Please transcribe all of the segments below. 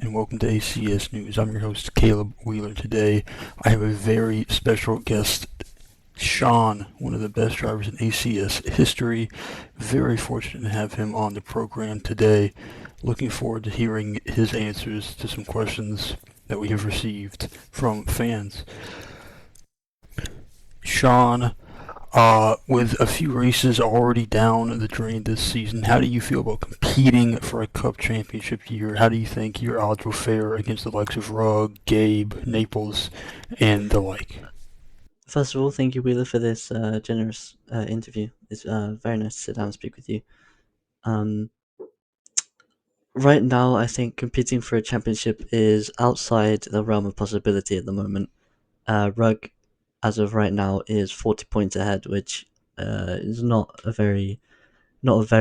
and welcome to ACS News. I'm your host, Caleb Wheeler. Today, I have a very special guest, Sean, one of the best drivers in ACS history. Very fortunate to have him on the program today. Looking forward to hearing his answers to some questions that we have received from fans. Sean, with a few races already down the drain this season, how do you feel about competing for a Cup championship year? How do you think your odds will fare against the likes of Rugg, Gabe, Naples, and the like? First of all, thank you, Wheeler, for this generous interview. It's very nice to sit down and speak with you. Um, right now, I think competing for a championship is outside the realm of possibility at the moment. Rugg, as of right now, is 40 points ahead, which is not a very. It's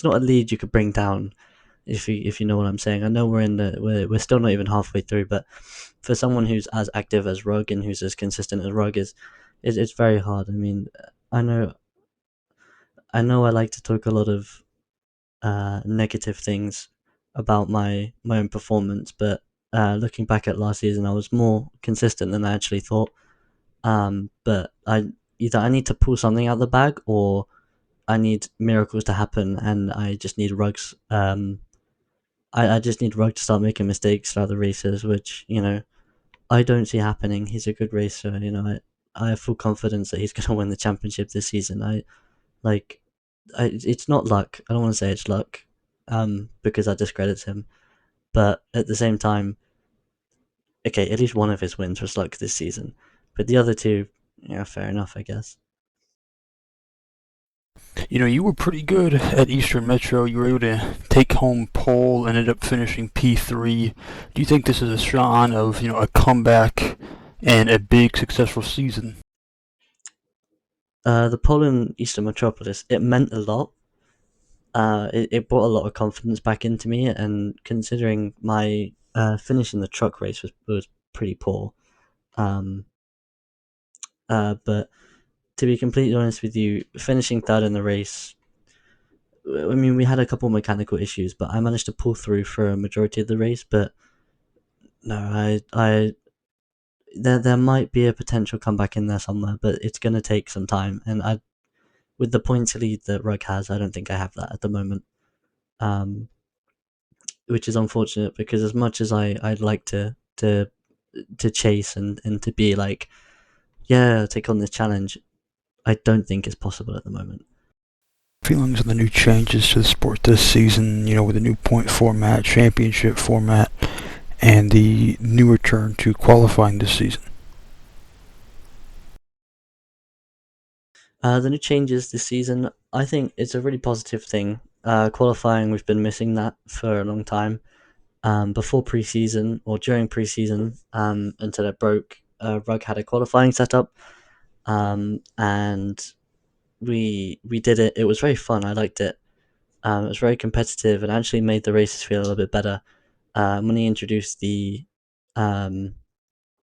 not a lead you could bring down if you know what I'm saying. I know we're still not even halfway through, but for someone who's as active as Rugg and who's as consistent as Rugg is, it's very hard. I mean, I know I like to talk a lot of negative things about my own performance, but looking back at last season, I was more consistent than I actually thought. But I need to pull something out of the bag, or I need miracles to happen, and I just need Rugg's I just need Rugg to start making mistakes throughout the races, which, I don't see happening. He's a good racer, I have full confidence that he's going to win the championship this season. Like, it's not luck. I don't want to say it's luck, because that discredits him. But at the same time, okay, at least one of his wins was luck this season. But the other two, yeah, fair enough, I guess. You know, you were pretty good at Eastern Metro. You were able to take home pole, ended up finishing P3. Do you think this is a sign of, a comeback and a big successful season? The pole in Eastern Metropolis, it meant a lot. It brought a lot of confidence back into me, and considering my finish in the truck race was pretty poor. Um, but to be completely honest with you, finishing third in the race, I mean, we had a couple mechanical issues, but I managed to pull through for a majority of the race. But no, there might be a potential comeback in there somewhere, but it's going to take some time. And with the points lead that Rugg has, I don't think I have that at the moment. Um, which is unfortunate because as much as I'd like to chase and to be like, yeah, take on this challenge, I don't think it's possible at the moment. Feelings on the new changes to the sport this season, with the new point format, championship format, and the new return to qualifying this season? The new changes this season, I think it's a really positive thing. Qualifying, we've been missing that for a long time. Before preseason or during preseason, until it broke, Rugg had a qualifying setup, and we did it. It was very fun. I liked it. It was very competitive and actually made the races feel a little bit better. When he introduced um,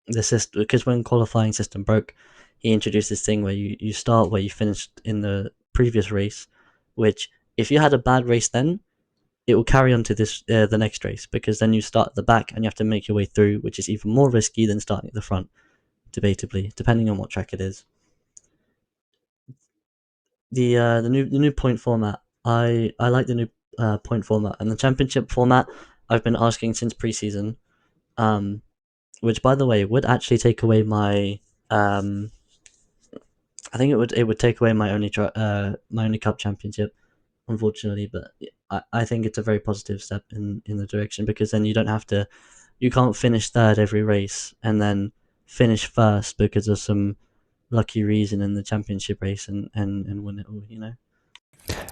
the system, because when qualifying system broke, he introduced this thing where you start where you finished in the previous race, which if you had a bad race then it will carry on to the next race, because then you start at the back and you have to make your way through, which is even more risky than starting at the front, debatably, depending on what track it is. The new point format, I like the new point format, and the championship format I've been asking since preseason. Um, which by the way would actually take away my I think it would take away my only cup championship, unfortunately. But I think it's a very positive step in the direction, because then you can't finish third every race and then finish first because of some lucky reason in the championship race and win it all.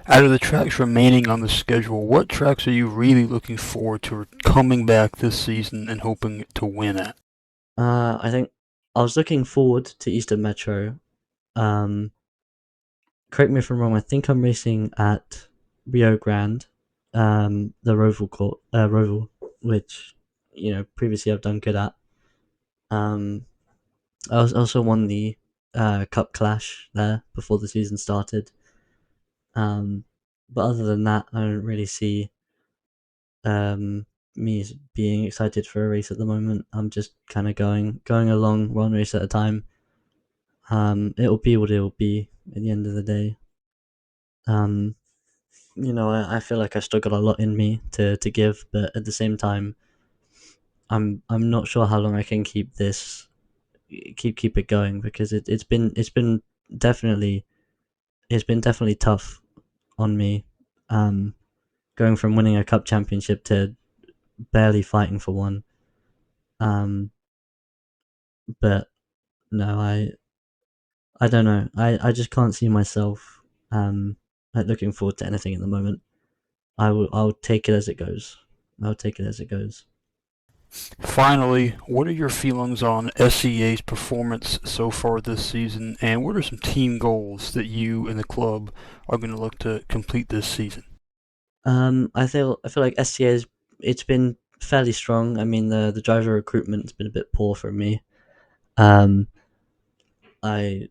Out of the tracks remaining on the schedule, what tracks are you really looking forward to coming back this season and hoping to win at? I think I was looking forward to Eastern Metro. Um, correct me if I'm wrong. I think I'm racing at Rio Grande, the Roval, which previously I've done good at. Um, also won the Cup Clash there before the season started. Um, but other than that, I don't really see me being excited for a race at the moment. I'm just kind of going along one race at a time. It'll be what it'll be at the end of the day. Um, I feel like I've still got a lot in me to give, but at the same time, I'm not sure how long I can keep it going, because it's been definitely tough on me. Um, Going from winning a cup championship to barely fighting for one. Um, but no, I don't know. I just can't see myself like looking forward to anything at the moment. I'll take it as it goes. I'll take it as it goes. Finally, what are your feelings on SCA's performance so far this season, and what are some team goals that you and the club are going to look to complete this season? I feel like SCA's, it's been fairly strong. I mean, the driver recruitment's been a bit poor for me. Um, I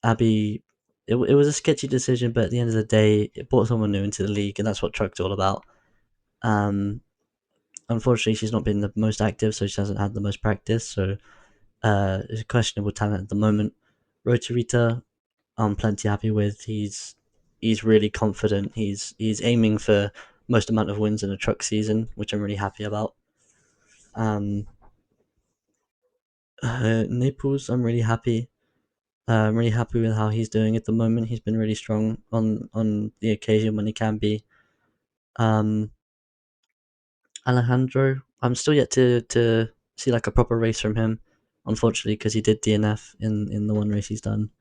Abby, it was a sketchy decision, but at the end of the day, it brought someone new into the league, and that's what Truck's all about. Um, Unfortunately, she's not been the most active, so she hasn't had the most practice. So it's a questionable talent at the moment. Rotarita, I'm plenty happy with. He's really confident. He's aiming for most amount of wins in a truck season, which I'm really happy about. Um, Naples, I'm really happy with how he's doing at the moment. He's been really strong on the occasion when he can be. Um, Alejandro, I'm still yet to see like a proper race from him, unfortunately, because he did DNF in the one race he's done.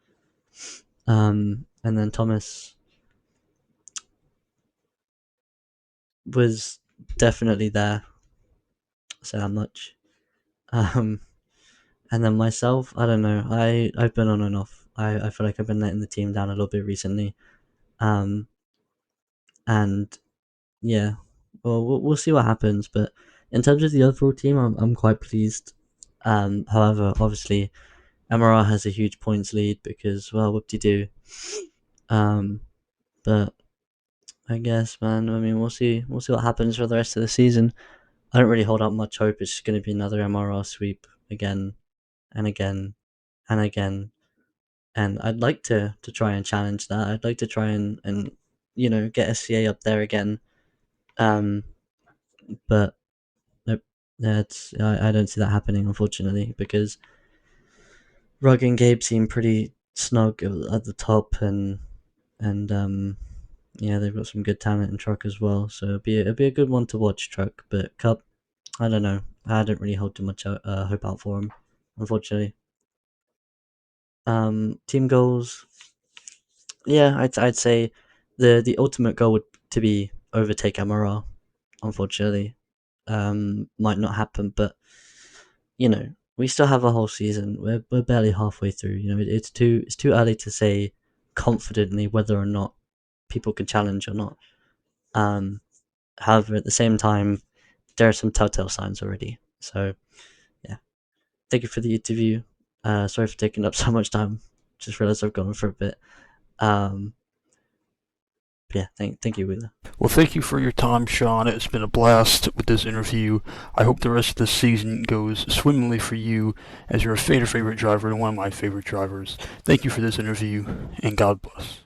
And then Thomas was definitely there, so that much. Um, and then myself, I don't know. I've been on and off. I feel like I've been letting the team down a little bit recently. Um, and yeah, well, we'll see what happens. But in terms of the overall team, I'm quite pleased. However, obviously, MRR has a huge points lead because, well, whoop de doo. Um, but I guess, man. I mean, we'll see. We'll see what happens for the rest of the season. I don't really hold out much hope. It's just going to be another MRR sweep again and again and again. And I'd like to try and challenge that. I'd like to try and get SCA up there again. Um, but nope, that's I don't see that happening, unfortunately, because Rug and Gabe seem pretty snug at the top, and yeah, they've got some good talent in Truck as well. So it'd be a good one to watch, Truck. But Cup, I don't know. I don't really hold too much hope out for him, unfortunately. Team goals. Yeah, I'd say the ultimate goal would to be overtake MRR. Unfortunately, might not happen, but we still have a whole season. We're barely halfway through. It's too early to say confidently whether or not people can challenge or not. Um, However, at the same time, there are some telltale signs already. So yeah, thank you for the interview. Sorry for taking up so much time. Just realized I've gone on for a bit. Um, but yeah, thank you, Wheeler. Well, thank you for your time, Sean. It's been a blast with this interview. I hope the rest of the season goes swimmingly for you, as you're a favorite driver and one of my favorite drivers. Thank you for this interview, and God bless.